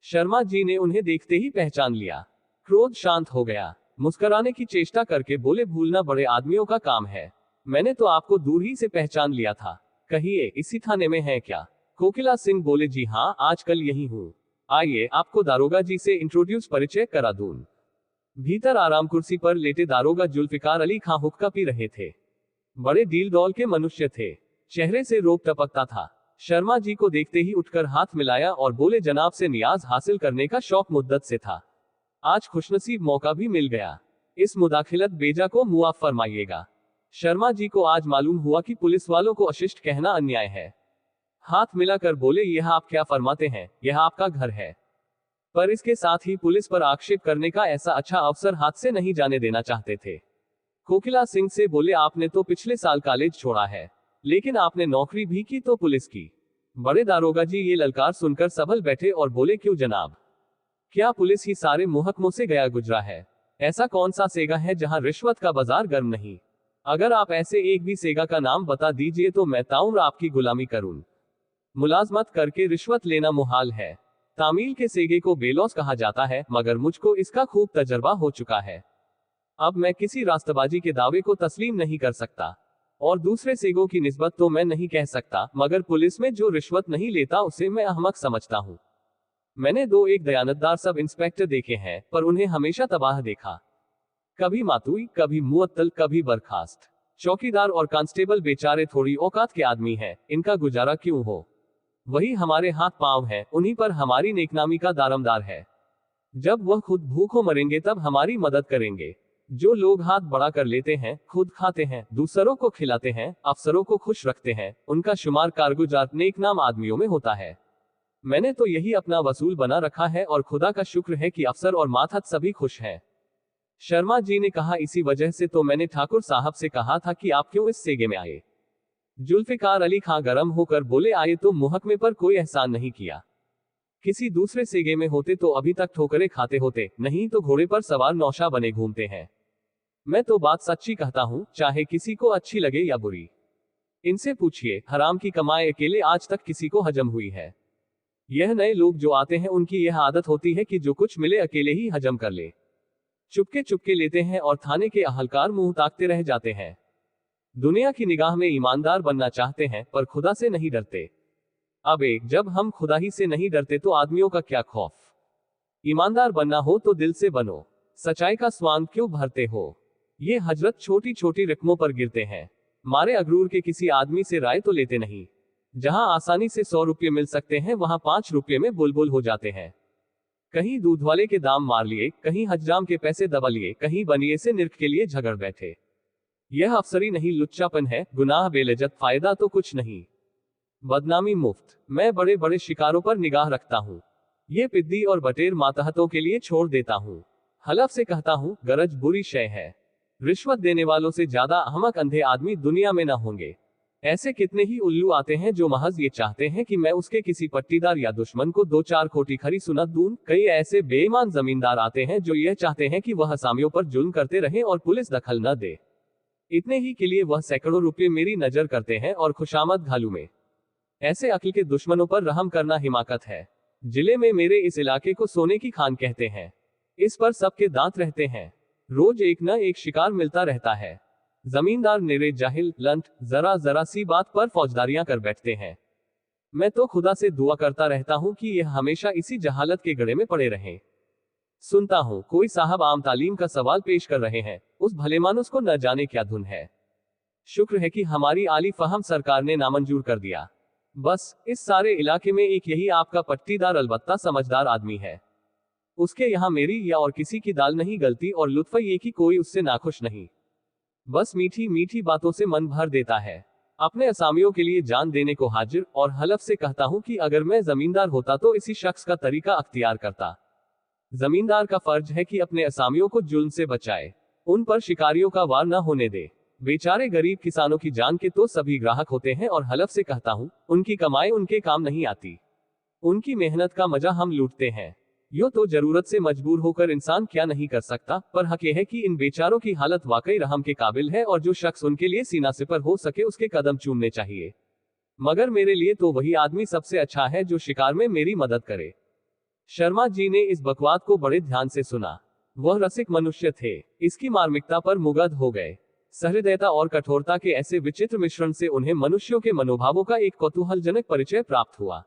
शर्मा जी ने उन्हें देखते ही पहचान लिया। क्रोध शांत हो गया। मुस्कुराने की चेष्टा करके बोले, भूलना बड़े आदमियों का काम है। मैंने तो आपको दूर ही से पहचान लिया था। कहिए, इसी थाने में है क्या? कोकिला सिंह बोले, जी हाँ, आजकल यही हूँ। आइए आपको दारोगा जी से इंट्रोड्यूस परिचय करा दूं। भीतर आराम कुर्सी पर लेटे दारोगा जुल्फिकार अली खां हुक्का पी रहे थे। बड़े डील डॉल के मनुष्य थे। चेहरे से रोब टपकता था। शर्मा जी को देखते ही उठकर हाथ मिलाया और बोले, जनाब से नियाज हासिल करने का शौक मुद्दत से था। आज खुशनसीब मौका भी मिल गया। इस मुदाखिलत बेजा को मुआफ फरमाइएगा। शर्मा जी को आज मालूम हुआ कि पुलिस वालों को अशिष्ट कहना अन्याय है। हाथ मिलाकर बोले, यह आप क्या फरमाते हैं, यह आपका घर है। पर इसके साथ ही पुलिस पर आक्षेप करने का ऐसा अच्छा अवसर हाथ से नहीं जाने देना चाहते थे। कोकिला सिंह से बोले, आपने तो पिछले साल कॉलेज छोड़ा है, लेकिन आपने नौकरी भी की तो पुलिस की। बड़े दारोगा जी ये ललकार सुनकर संभल बैठे और बोले, क्यों जनाब, क्या पुलिस ही सारे मुहकमों से गया गुजरा है? ऐसा कौन सा सेगा है जहां रिश्वत का बाजार गर्म नहीं? अगर आप ऐसे एक भी सेगा का नाम बता दीजिए तो मैं ताउम्र आपकी गुलामी करूं। मुलाजमत करके रिश्वत लेना मुहाल है। तामील के सेगे को बेलौस कहा जाता है, मगर मुझको इसका खूब तजर्बा हो चुका है। अब मैं किसी रास्तबाजी के दावे को तस्लीम नहीं कर सकता। और दूसरे सेगों की निस्बत तो मैं नहीं कह सकता, मगर पुलिस में जो रिश्वत नहीं लेता उसे मैं अहमक समझता हूँ। मैंने 2-1 दयानतदार सब इंस्पेक्टर देखे हैं, पर उन्हें हमेशा तबाह देखा। कभी मातुई, कभी मुअत्तल, कभी बर्खास्त। चौकीदार और कांस्टेबल बेचारे थोड़ी औकात के आदमी हैं, इनका गुजारा क्यों हो? वही हमारे हाथ पांव हैं, उन्हीं पर हमारी नेकनामी का दारमदार है। जब वह खुद भूखों मरेंगे तब हमारी मदद करेंगे। जो लोग हाथ बढ़ा कर लेते हैं, खुद खाते हैं, दूसरों को खिलाते हैं, अफसरों को खुश रखते हैं, उनका शुमार कारगुजार नेकनाम आदमियों में होता है। मैंने तो यही अपना वसूल बना रखा है और खुदा का शुक्र है कि अफसर और मातहत सभी खुश हैं। शर्मा जी ने कहा, इसी वजह से तो मैंने ठाकुर साहब से कहा था कि आप क्यों इस सेगे में आए। जुल्फिकार अली खां गरम होकर बोले, आए तो मुहकमे पर कोई एहसान नहीं किया। किसी दूसरे सेगे में होते तो अभी तक ठोकरे खाते होते, नहीं तो घोड़े पर सवार नौशा बने घूमते हैं। मैं तो बात सच्ची कहता हूं, चाहे किसी को अच्छी लगे या बुरी। इनसे पूछिए, हराम की कमाई अकेले आज तक किसी को हजम हुई है? यह नए लोग जो आते हैं उनकी यह आदत होती है कि जो कुछ मिले अकेले ही हजम कर ले। चुपके चुपके लेते हैं और थाने के अहलकार मुंह ताकते रह जाते हैं। दुनिया की निगाह में ईमानदार बनना चाहते हैं, पर खुदा से नहीं डरते। अब जब हम खुदा ही से नहीं डरते तो आदमियों का क्या खौफ? ईमानदार बनना हो तो दिल से बनो। सच्चाई का स्वांग क्यों भरते हो? ये हजरत छोटी छोटी रकमों पर गिरते हैं। मारे अगरूर के किसी आदमी से राय तो लेते नहीं। जहां आसानी से 100 रुपये मिल सकते हैं वहां 5 रुपये में बुलबुल हो जाते हैं। कहीं दूध वाले के दाम मार लिए, कहीं हजराम के पैसे दबा लिए, कहीं बनिए से निर्ख के लिए झगड़ बैठे। यह अफसरी नहीं, लुच्चापन है, गुनाह बेलजत, फायदा तो कुछ नहीं, बदनामी मुफ्त। मैं बड़े बड़े शिकारों पर निगाह रखता हूँ। ये पिद्दी और बटेर मातहतों के लिए छोड़ देता हूँ। हलफ से कहता हूँ, गरज बुरी शय है। रिश्वत देने वालों से ज्यादा अहमक अंधे आदमी दुनिया में न होंगे। ऐसे कितने ही उल्लू आते हैं जो महज ये चाहते हैं कि मैं उसके किसी पट्टीदार या दुश्मन को 2-4 खोटी खरी सुना दूं। कई ऐसे बेईमान जमींदार आते हैं जो यह चाहते हैं कि वह असामियों पर जुल्म करते रहें और पुलिस दखल न दे। इतने ही के लिए वह सैकड़ों रुपये मेरी नजर करते हैं और खुशामद घालू में। ऐसे अक्ल के दुश्मनों पर रहम करना हिमाकत है। जिले में मेरे इस इलाके को सोने की खान कहते हैं। इस पर सबके दांत रहते हैं। रोज एक न एक शिकार मिलता रहता है। जमींदार निरे जाहिल लंट, जरा जरा सी बात पर फौजदारियां कर बैठते हैं। मैं तो खुदा से दुआ करता रहता हूं कि यह हमेशा इसी जहालत के गड़े में पड़े रहें। सुनता हूं कोई साहब आम तालीम का सवाल पेश कर रहे हैं, उस भलेमानुस को न जाने क्या धुन है। शुक्र है कि हमारी आली फहम सरकार ने नामंजूर कर दिया। बस इस सारे इलाके में एक यही आपका पट्टीदार अलबत्ता समझदार आदमी है। उसके यहाँ मेरी या और किसी की दाल नहीं गलती, और लुत्फ ये कि कोई उससे नाखुश नहीं, बस मीठी मीठी बातों से मन भर देता है। अपने असामियों के लिए जान देने को हाजिर, और हलफ से कहता हूं कि अगर मैं जमींदार होता तो इसी शख्स का तरीका अख्तियार करता। जमींदार का फर्ज है कि अपने असामियों को जुल्म से बचाए, उन पर शिकारियों का वार न होने दे। बेचारे गरीब किसानों की जान के तो सभी ग्राहक होते हैं, और हलफ से कहता हूं उनकी कमाई उनके काम नहीं आती। उनकी मेहनत का मजा हम लूटते हैं। यो तो जरूरत से मजबूर होकर इंसान क्या नहीं कर सकता, पर हक यह है कि इन बेचारों की हालत वाकई रहम के काबिल है, और जो शख्स उनके लिए सीना सिपर हो सके उसके कदम चूमने चाहिए। मगर मेरे लिए तो वही आदमी सबसे अच्छा है जो शिकार में मेरी मदद करे। शर्मा जी ने इस बकवाद को बड़े ध्यान से सुना। वह रसिक मनुष्य थे, इसकी मार्मिकता पर मुग्ध हो गए। सहृदयता और कठोरता के ऐसे विचित्र मिश्रण से उन्हें मनुष्यों के मनोभावों का एक कौतूहलजनक परिचय प्राप्त हुआ।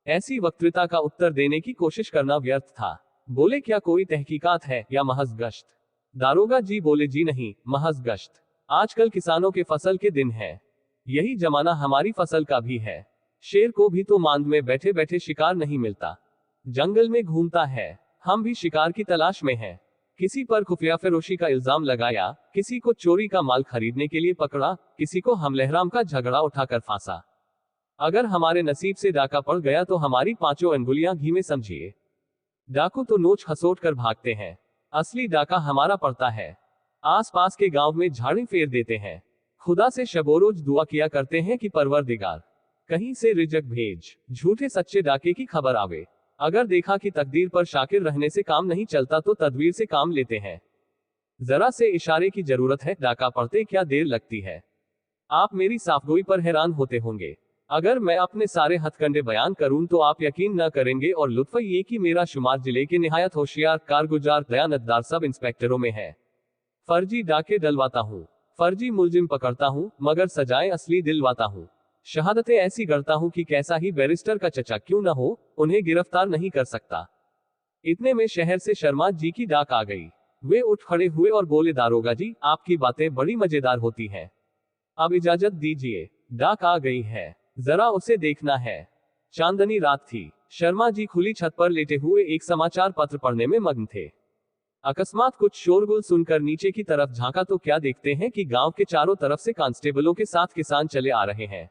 ऐसी वक्तृता का उत्तर देने की कोशिश करना व्यर्थ था। बोले, क्या कोई तहकीकात है या महज गश्त? दारोगा जी बोले, जी नहीं, महज गश्त। आजकल किसानों के फसल के दिन है, यही जमाना हमारी फसल का भी है। शेर को भी तो मांद में बैठे बैठे शिकार नहीं मिलता, जंगल में घूमता है। हम भी शिकार की तलाश में हैं। किसी पर खुफिया फरोशी का इल्जाम लगाया, किसी को चोरी का माल खरीदने के लिए पकड़ा, किसी को हमलहराम का झगड़ा उठाकर फांसा। अगर हमारे नसीब से डाका पड़ गया तो हमारी पांचों अंगुलियां घी में समझिए। डाकू तो नोच खसोट कर भागते हैं, असली डाका हमारा पड़ता है। आसपास के गांव में झाड़ी फेर देते हैं। खुदा से शबोरोज दुआ किया करते हैं कि परवरदिगार कहीं से रिजक भेज, झूठे सच्चे डाके की खबर आवे। अगर देखा कि तकदीर पर शाकिर रहने से काम नहीं चलता तो तदबीर से काम लेते हैं। जरा से इशारे की जरूरत है, डाका पड़ते क्या देर लगती है। आप मेरी साफगोई पर हैरान होते होंगे। अगर मैं अपने सारे हथकंडे बयान करूं तो आप यकीन न करेंगे, और लुत्फ ये कि मेरा शुमार जिले के निहायत होशियार, कारगुजार, दयानतदार सब इंस्पेक्टरों में है। फर्जी डाके डलवाता हूं, फर्जी मुलजिम पकड़ता हूं, मगर सजाएं असली दिलवाता हूं। शहादतें ऐसी गढ़ता हूं कि कैसा ही बैरिस्टर का चचा क्यों न हो, उन्हें गिरफ्तार नहीं कर सकता। इतने में शहर से शर्मा जी की डाक आ गई। वे उठ खड़े हुए और बोले, दारोगा जी, आपकी बातें बड़ी मजेदार होती हैं, अब इजाजत दीजिए, डाक आ गई है, जरा उसे देखना है। चांदनी रात थी। शर्मा जी खुली छत पर लेटे हुए एक समाचार पत्र पढ़ने में मग्न थे। अकस्मात कुछ शोरगुल सुनकर नीचे की तरफ झांका तो क्या देखते हैं कि गांव के चारों तरफ से कांस्टेबलों के साथ किसान चले आ रहे हैं।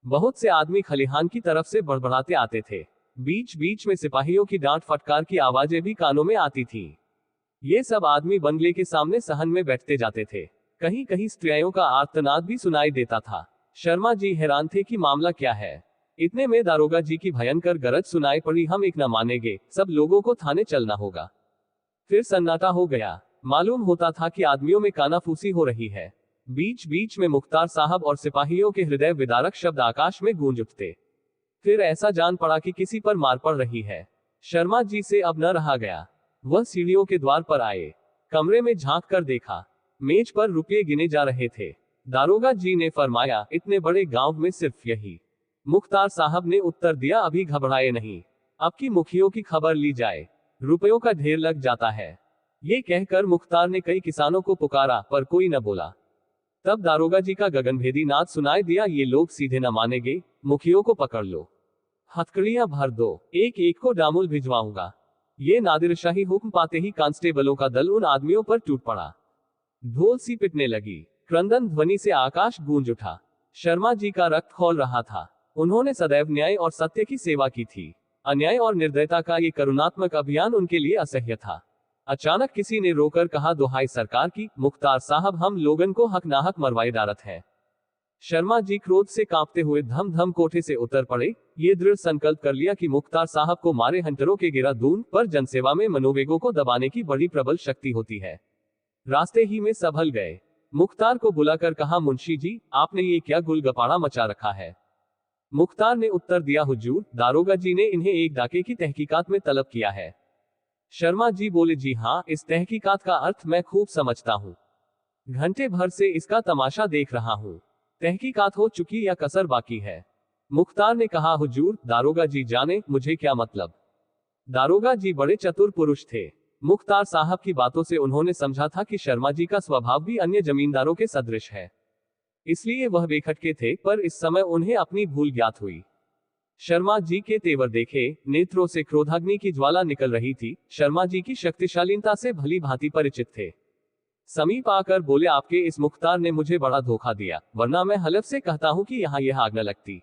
बहुत से आदमी खलिहान की तरफ से बड़बड़ाते आते थे। बीच बीच में सिपाहियों की डांट फटकार की आवाजें भी कानों में आती थीं। ये सब आदमी बंगले के सामने सहन में बैठते जाते थे। कहीं कहीं स्त्रियों का आर्तनाद भी सुनाई देता था। शर्मा जी हैरान थे कि मामला क्या है। इतने में दारोगा जी की भयंकर गरज सुनाई पड़ी, हम एक न मानेंगे, सब लोगों को थाने चलना होगा। फिर सन्नाटा हो गया। मालूम होता था कि आदमियों में कानाफूसी हो रही है। बीच बीच में मुख्तार साहब और सिपाहियों के हृदय विदारक शब्द आकाश में गूंज उठते। फिर ऐसा जान पड़ा कि किसी पर मार पड़ रही है। शर्मा जी से अब न रहा गया। वह सीढ़ियों के द्वार पर आए। कमरे में झांक कर देखा, मेज पर रुपये गिने जा रहे थे। दारोगा जी ने फरमाया, इतने बड़े गांव में सिर्फ यही? मुख्तार साहब ने उत्तर दिया, अभी घबराए नहीं, अब की मुखियों की खबर ली जाए, रुपयों का ढेर लग जाता है। ये कहकर मुख्तार ने कई किसानों को पुकारा, पर कोई न बोला। तब दारोगा जी का गगनभेदी नाद सुनाई दिया, ये लोग सीधे न मानेंगे, मुखियों को पकड़ लो, हथकड़ियां भर दो, एक एक को डामुल भिजवाऊंगा। ये नादिरशाही हुक्म पाते ही कांस्टेबलों का दल उन आदमियों पर टूट पड़ा। ढोल सी पिटने लगी। क्रंदन ध्वनि से आकाश गूंज उठा। शर्मा जी का रक्त खौल रहा था। उन्होंने सदैव न्याय और सत्य की सेवा की थी। अन्याय और निर्दयता का ये करुणात्मक अभियान उनके लिए असह्य था। अचानक किसी ने रोकर कहा, दुहाई सरकार की, मुख्तार साहब हम लोगन को हक नाहक मरवाए डारत है। शर्मा जी क्रोध से कांपते हुए धम धम कोठे से उतर पड़े। ये दृढ़ संकल्प कर लिया कि मुख्तार साहब को मारे हंटरों के गिरा दून पर जनसेवा में मनोवेगों को दबाने की बड़ी प्रबल शक्ति होती है। रास्ते ही में संभल गए। मुख्तार को बुलाकर कहा, मुंशी जी, आपने ये क्या गुलगपाड़ा मचा रखा है? मुख्तार ने उत्तर दिया, हुजूर, दारोगा जी ने इन्हें एक डाके की तहकीकात में तलब किया है। शर्मा जी बोले, जी हाँ, इस तहकीकात का अर्थ मैं खूब समझता हूँ। घंटे भर से इसका तमाशा देख रहा हूँ। तहकीकात हो चुकी या कसर बाकी है? मुख्तार ने कहा, हुजूर, दारोगा जी जाने मुझे क्या मतलब। दारोगा जी बड़े चतुर पुरुष थे। मुख्तार साहब की बातों से उन्होंने समझा था कि शर्मा जी का स्वभाव भी अन्य जमींदारों के सदृश है, इसलिए वह बेखटके थे, पर इस समय उन्हें अपनी भूल ज्ञात हुई। शर्मा जी के तेवर देखे, नेत्रों से क्रोधाग्नि की ज्वाला निकल रही थी। शर्मा जी की शक्तिशालीनता से भली भांति परिचित थे। समीप आकर बोले, आपके इस मुख्तार ने मुझे बड़ा धोखा दिया, वरना मैं हलफ से कहता हूं कि यहाँ यह आग न लगती।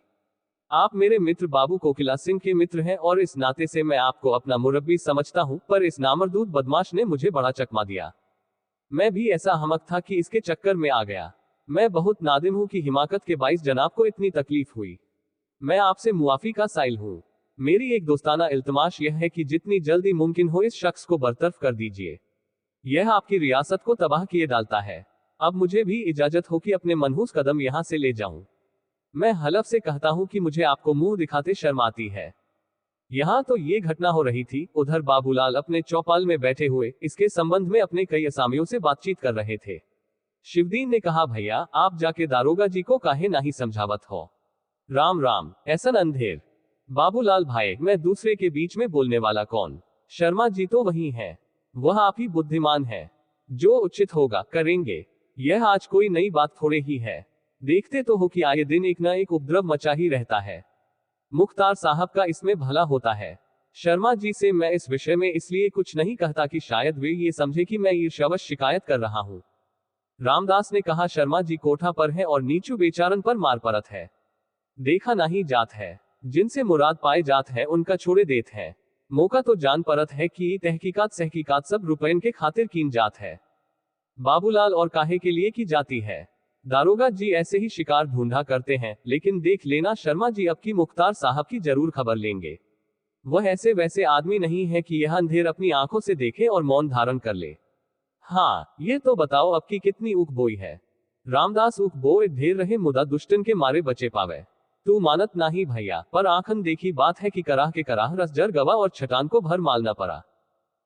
आप मेरे मित्र बाबू कोकिला सिंह के मित्र हैं और इस नाते से मैं आपको अपना मुरब्बी समझता हूं, पर इस नामर्दूद बदमाश ने मुझे बड़ा चकमा दिया। मैं भी ऐसा हमक था कि इसके चक्कर में आ गया। मैं बहुत नादिम हूं कि हिमाकत के बाइस जनाब को इतनी तकलीफ हुई। मैं आपसे मुआफी का साइल हूं। मेरी एक दोस्ताना इल्तमाश यह है कि जितनी जल्दी मुमकिन हो इस शख्स को बरतरफ कर दीजिए। यह आपकी रियासत को तबाह किए डालता है। अब मुझे भी इजाजत हो कि अपने मनहूस कदम यहां से ले जाऊं। मैं हलफ से कहता हूं कि मुझे आपको मुंह दिखाते शर्म आती है। यहां तो ये घटना हो रही थी, उधर बाबूलाल अपने चौपाल में बैठे हुए इसके संबंध में अपने कई असामियों से बातचीत कर रहे थे। शिवदीन ने कहा, भैया, आप जाके दारोगा जी को काहे नहीं समझावत हो। राम राम, ऐसन अंधेर। बाबूलाल भाई, मैं दूसरे के बीच में बोलने वाला कौन। शर्मा जी तो वही हैं। वह आप ही बुद्धिमान है। जो उचित होगा करेंगे। यह आज कोई नई बात थोड़े ही है। देखते तो हो कि आए दिन एक न एक उपद्रव मचा ही रहता है। मुख्तार साहब का इसमें भला होता है। शर्मा जी से मैं इस विषय में इसलिए कुछ नहीं कहता कि शायद वे ये समझे कि मैं ईर्ष्यावश शिकायत कर रहा हूँ। रामदास ने कहा, शर्मा जी कोठा पर है और नीचू बेचारन पर मार परत है। देखा नहीं जात है। जिनसे मुराद पाए जात है उनका छोड़े देत है। मौका तो जान परत है कि तहकीकात सहकीकात सब रुपयन के खातिर कीन जात है। बाबूलाल, और काहे के लिए की जाती है। दारोगा जी ऐसे ही शिकार ढूंढा करते हैं, लेकिन देख लेना शर्मा जी अब की मुख्तार साहब की जरूर खबर लेंगे। वह ऐसे वैसे आदमी नहीं है कि यह अंधेर अपनी आंखों से देखे और मौन धारण कर ले। हाँ, ये तो बताओ अब की कितनी ऊख बोई है। रामदास, ऊख बोए ढेर रहे, मुदा दुष्टन के मारे बचे पावे। तू मानत नहीं भैया, पर आंखन देखी बात है कि कराह के कराह रस जर गवा और छटान को भर मालना पड़ा।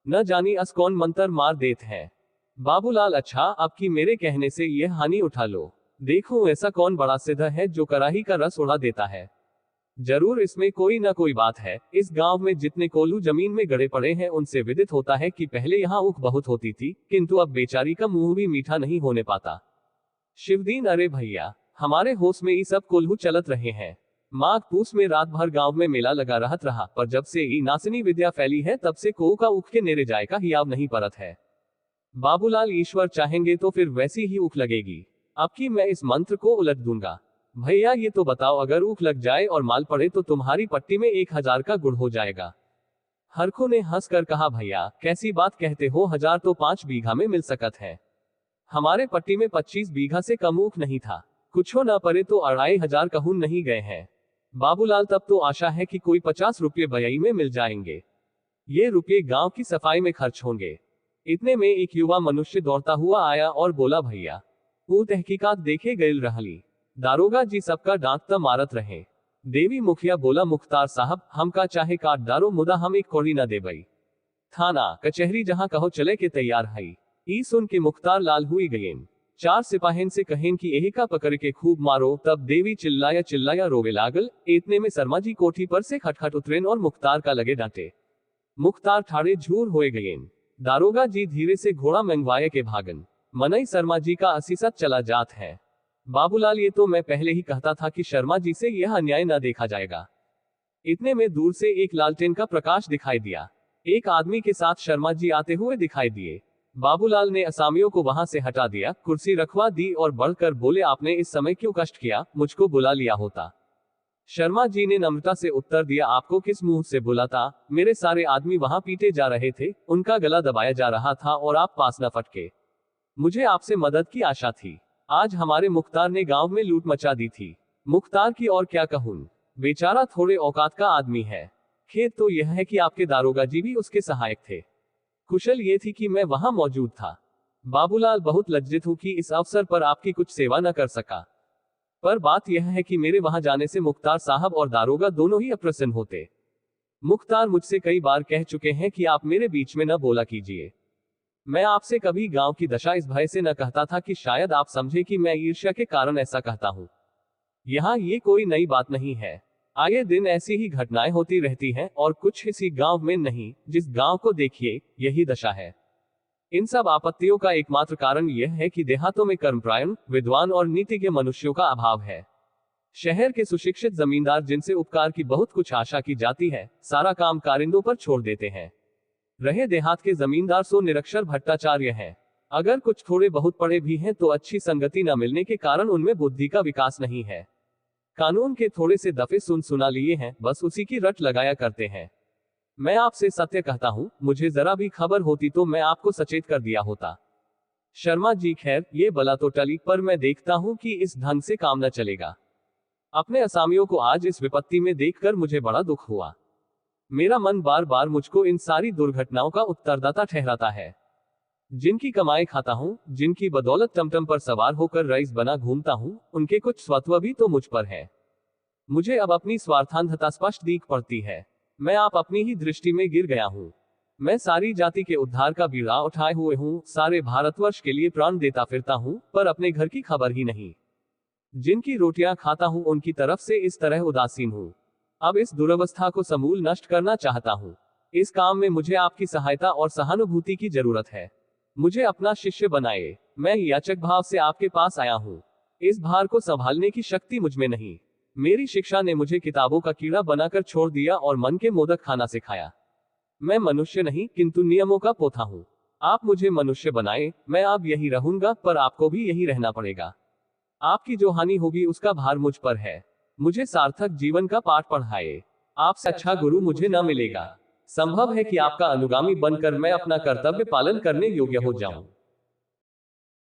न जानी अस कौन मंतर मार देत है। बाबूलाल, अच्छा, अब की मेरे कहने से यह हानि उठा लो। देखो ऐसा कौन बड़ा सिद्ध है जो कराही का रस उड़ा देता है। जरूर इसमें कोई ना कोई बात है। इस गांव में जितने कोल्हू जमीन में गड़े पड़े हैं उनसे विदित होता है कि पहले यहाँ ऊख बहुत होती थी, किंतु अब बेचारी का मुंह भी मीठा नहीं होने पाता। शिवदीन, अरे भैया, हमारे होश में ये सब कोल्हू चलत रहे हैं। माघ पूस में रात भर गांव में मेला लगा रहत रहा, पर जब से ये नासनी विद्या फैली है तब से को का ऊख के नेरे जाए का हियाव नहीं परत है। बाबूलाल, ईश्वर चाहेंगे तो फिर वैसी ही ऊख लगेगी। अब की मैं इस मंत्र को उलट दूंगा। भैया ये तो बताओ, अगर ऊख लग जाए और माल पड़े तो तुम्हारी पट्टी में 1000 का गुड़ हो जाएगा। हरखू ने हंसकर कहा, भैया कैसी बात कहते हो, 1000 तो 5 बीघा में मिल सकत है। हमारे पट्टी में 25 बीघा से कम ऊख नहीं था। कुछ हो न पड़े तो 2500 कहूं नहीं गए हैं। बाबूलाल, तब तो आशा है कि कोई 50 रुपये बयाई में मिल जाएंगे। ये रुपये गांव की सफाई में खर्च होंगे। इतने में एक युवा मनुष्य दौड़ता हुआ आया और बोला, भैया वो तहकीकात देखे गए रहली। दारोगा जी सबका डांटता मारत रहे। देवी मुखिया बोला, मुख्तार साहब, हम का चाहे काट डारो, मुदा हम एक कौड़ी न देबई। थाना कचहरी जहां कहो चले के तैयार हई। ई सुन के मुख्तार लाल हुई गयेन। 4 सिपाहिन से कहेन कि यही का पकड़ के खूब मारो। तब देवी चिल्लाया चिल्लाया रोवे लागल। इतने में शर्मा जी कोठी पर से खटखट उतरेन और मुख्तार का लगे डांटे। मुख्तार ठाड़े झूर होए गयेन। दारोगा जी धीरे से घोड़ा मंगवाए के भागन। मनई शर्मा जी का असीसत चला जात है। बाबूलाल, ये तो मैं पहले ही कहता था कि शर्मा जी से यह अन्याय न देखा जाएगा। इतने में दूर से एक लालटेन का प्रकाश दिखाई दिया। एक आदमी के साथ शर्मा जी आते हुए दिखाई दिए। बाबूलाल ने असामियों को वहां से हटा दिया, कुर्सी रखवा दी और बढ़कर बोले, आपने इस समय क्यों कष्ट किया, मुझको बुला लिया होता। शर्मा जी ने नम्रता से उत्तर दिया, आपको किस मुंह से बुलाता, मेरे सारे आदमी वहां पीटे जा रहे थे, उनका गला दबाया जा रहा था और आप पास न फटके। मुझे आपसे मदद की आशा थी। आज हमारे मुख्तार ने गांव में लूट मचा दी थी। मुख्तार की और क्या कहूं, बेचारा थोड़े औकात का आदमी है। खेद तो यह है कि आपके दारोगा जी भी उसके सहायक थे। कुशल ये थी कि मैं वहां मौजूद था। बाबूलाल, बहुत लज्जित हूं कि इस अवसर पर आपकी कुछ सेवा न कर सका, पर बात यह है कि मेरे वहां जाने से मुख्तार साहब और दारोगा दोनों ही अप्रसन्न होते। मुख्तार मुझसे कई बार कह चुके हैं कि आप मेरे बीच में न बोला कीजिए। मैं आपसे कभी गांव की दशा इस भय से न कहता था कि शायद आप समझे कि मैं ईर्ष्या के कारण ऐसा कहता हूं। यहाँ ये कोई नई बात नहीं है। आए दिन ऐसी ही घटनाएं होती रहती हैं, और कुछ इसी गांव में नहीं, जिस गांव को देखिए यही दशा है। इन सब आपत्तियों का एकमात्र कारण यह है कि देहातों में कर्मपरायण, विद्वान और नीतिज्ञ मनुष्यों का अभाव है। शहर के सुशिक्षित जमींदार, जिनसे उपकार की बहुत कुछ आशा की जाती है, सारा काम कारिंदों पर छोड़ देते हैं। रहे देहात के जमींदार सो निरक्षर भट्टाचार्य हैं। अगर कुछ थोड़े बहुत पढ़े भी हैं तो अच्छी संगति न मिलने के कारण उनमें बुद्धि का विकास नहीं है। कानून के थोड़े से दफे सुना लिए हैं, बस उसी की रट लगाया करते हैं। मैं आपसे सत्य कहता हूं, मुझे जरा भी खबर होती तो मैं आपको सचेत कर दिया होता। शर्मा जी, खैर ये बला तो टली, पर मैं देखता हूं कि इस ढंग से काम न चलेगा। अपने असामियों को आज इस विपत्ति में देखकर मुझे बड़ा दुख हुआ। मेरा मन बार बार मुझको इन सारी दुर्घटनाओं का उत्तरदाता ठहराता है। जिनकी कमाई खाता हूँ, जिनकी बदौलत टमटम पर सवार होकर रईस बना घूमता हूँ, उनके कुछ स्वत्व भी तो मुझ पर है। मुझे अब अपनी स्वार्थांधता स्पष्ट दिख पड़ती है। मैं आप अपनी ही दृष्टि में गिर गया हूँ। मैं सारी जाति के उद्धार का बीड़ा उठाए हुए हूँ, सारे भारतवर्ष के लिए प्राण देता फिरता हूँ, पर अपने घर की खबर ही नहीं। जिनकी रोटियां खाता हूँ उनकी तरफ से इस तरह उदासीन हूँ। अब इस दुरवस्था को समूल नष्ट करना चाहता हूँ। इस काम में मुझे आपकी सहायता और सहानुभूति की जरूरत है। मुझे अपना शिष्य बनाए। मैं याचक भाव से आपके पास आया हूँ। इस भार को संभालने की शक्ति मुझमें नहीं। मेरी शिक्षा ने मुझे किताबों का कीड़ा बनाकर छोड़ दिया और मन के मोदक खाना सिखाया। मैं मनुष्य नहीं, किंतु नियमों का पोथा हूँ। आप मुझे मनुष्य बनाए, मैं अब यही रहूंगा, पर आपको भी यही रहना पड़ेगा। आपकी जो हानि होगी उसका भार मुझ पर है। मुझे सार्थक जीवन का पाठ पढ़ाए। आपसे अच्छा गुरु मुझे न मिलेगा। संभव है कि आपका अनुगामी बनकर मैं अपना कर्तव्य पालन करने योग्य हो जाऊं।